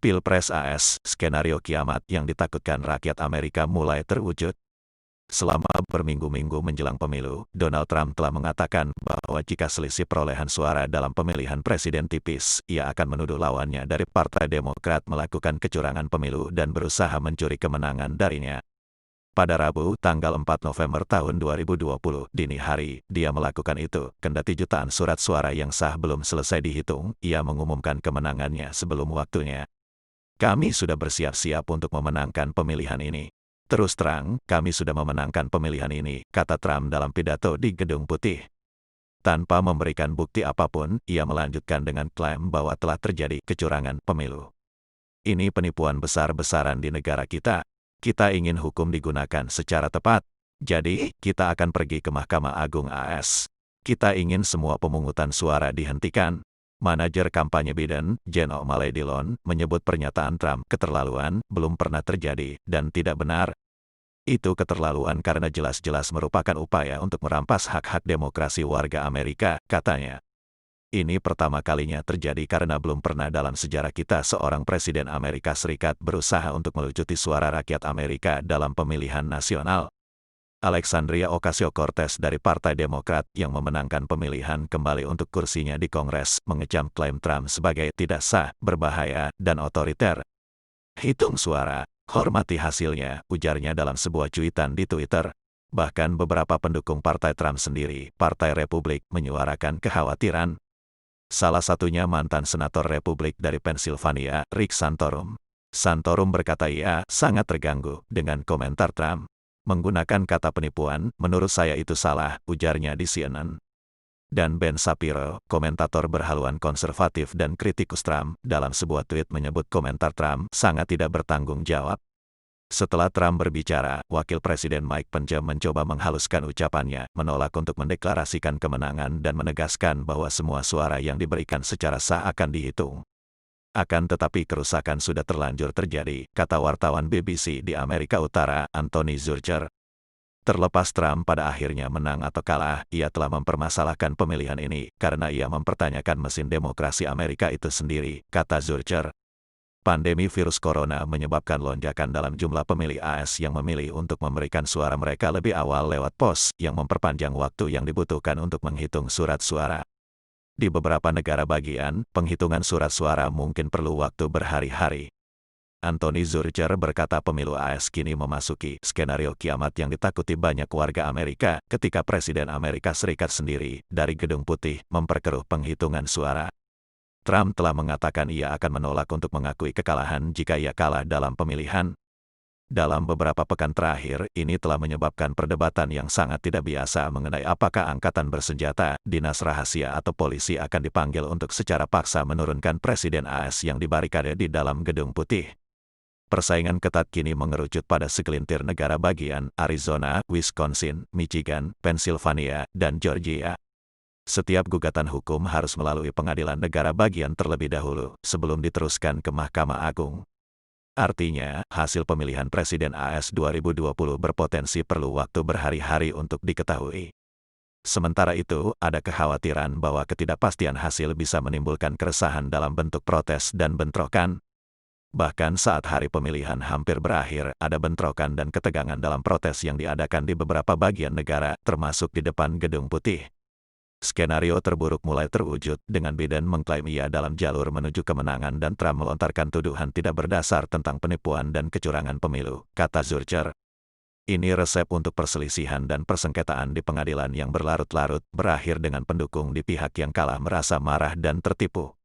Pilpres AS, skenario kiamat yang ditakutkan rakyat Amerika mulai terwujud. Selama berminggu-minggu menjelang pemilu, Donald Trump telah mengatakan bahwa jika selisih perolehan suara dalam pemilihan presiden tipis, ia akan menuduh lawannya dari Partai Demokrat melakukan kecurangan pemilu dan berusaha mencuri kemenangan darinya. Pada Rabu, tanggal 4 November tahun 2020, dini hari, dia melakukan itu, kendati jutaan surat suara yang sah belum selesai dihitung, ia mengumumkan kemenangannya sebelum waktunya. Kami sudah bersiap-siap untuk memenangkan pemilihan ini. Terus terang, kami sudah memenangkan pemilihan ini, kata Trump dalam pidato di Gedung Putih. Tanpa memberikan bukti apapun, ia melanjutkan dengan klaim bahwa telah terjadi kecurangan pemilu. Ini penipuan besar-besaran di negara kita. Kita ingin hukum digunakan secara tepat. Jadi, kita akan pergi ke Mahkamah Agung AS. Kita ingin semua pemungutan suara dihentikan. Manajer kampanye Biden, Jen O'Malley Dillon, menyebut pernyataan Trump keterlaluan, belum pernah terjadi, dan tidak benar. Itu keterlaluan karena jelas-jelas merupakan upaya untuk merampas hak-hak demokrasi warga Amerika, katanya. Ini pertama kalinya terjadi karena belum pernah dalam sejarah kita seorang presiden Amerika Serikat berusaha untuk melucuti suara rakyat Amerika dalam pemilihan nasional. Alexandria Ocasio-Cortez dari Partai Demokrat yang memenangkan pemilihan kembali untuk kursinya di Kongres mengecam klaim Trump sebagai tidak sah, berbahaya, dan otoriter. Hitung suara, hormati hasilnya, ujarnya dalam sebuah cuitan di Twitter. Bahkan beberapa pendukung Partai Trump sendiri, Partai Republik, menyuarakan kekhawatiran. Salah satunya mantan senator Republik dari Pennsylvania, Rick Santorum. Santorum berkata ia sangat terganggu dengan komentar Trump. Menggunakan kata penipuan, menurut saya itu salah, ujarnya di CNN. Dan Ben Shapiro, komentator berhaluan konservatif dan kritikus Trump, dalam sebuah tweet menyebut komentar Trump sangat tidak bertanggung jawab. Setelah Trump berbicara, Wakil Presiden Mike Pence mencoba menghaluskan ucapannya, menolak untuk mendeklarasikan kemenangan dan menegaskan bahwa semua suara yang diberikan secara sah akan dihitung. Akan tetapi kerusakan sudah terlanjur terjadi, kata wartawan BBC di Amerika Utara, Anthony Zurcher. Terlepas Trump pada akhirnya menang atau kalah, ia telah mempermasalahkan pemilihan ini, karena ia mempertanyakan mesin demokrasi Amerika itu sendiri, kata Zurcher. Pandemi virus corona menyebabkan lonjakan dalam jumlah pemilih AS yang memilih untuk memberikan suara mereka lebih awal lewat pos, yang memperpanjang waktu yang dibutuhkan untuk menghitung surat suara. Di beberapa negara bagian, penghitungan surat suara mungkin perlu waktu berhari-hari. Anthony Zurcher berkata pemilu AS kini memasuki skenario kiamat yang ditakuti banyak warga Amerika ketika Presiden Amerika Serikat sendiri, dari Gedung Putih, memperkeruh penghitungan suara. Trump telah mengatakan ia akan menolak untuk mengakui kekalahan jika ia kalah dalam pemilihan. Dalam beberapa pekan terakhir, ini telah menyebabkan perdebatan yang sangat tidak biasa mengenai apakah angkatan bersenjata, dinas rahasia atau polisi akan dipanggil untuk secara paksa menurunkan Presiden AS yang dibarikade di dalam Gedung Putih. Persaingan ketat kini mengerucut pada segelintir negara bagian, Arizona, Wisconsin, Michigan, Pennsylvania, dan Georgia. Setiap gugatan hukum harus melalui pengadilan negara bagian terlebih dahulu, sebelum diteruskan ke Mahkamah Agung. Artinya, hasil pemilihan Presiden AS 2020 berpotensi perlu waktu berhari-hari untuk diketahui. Sementara itu, ada kekhawatiran bahwa ketidakpastian hasil bisa menimbulkan keresahan dalam bentuk protes dan bentrokan. Bahkan saat hari pemilihan hampir berakhir, ada bentrokan dan ketegangan dalam protes yang diadakan di beberapa bagian negara, termasuk di depan Gedung Putih. Skenario terburuk mulai terwujud, dengan Biden mengklaim ia dalam jalur menuju kemenangan dan Trump melontarkan tuduhan tidak berdasar tentang penipuan dan kecurangan pemilu, kata Zurcher. Ini resep untuk perselisihan dan persengketaan di pengadilan yang berlarut-larut, berakhir dengan pendukung di pihak yang kalah merasa marah dan tertipu.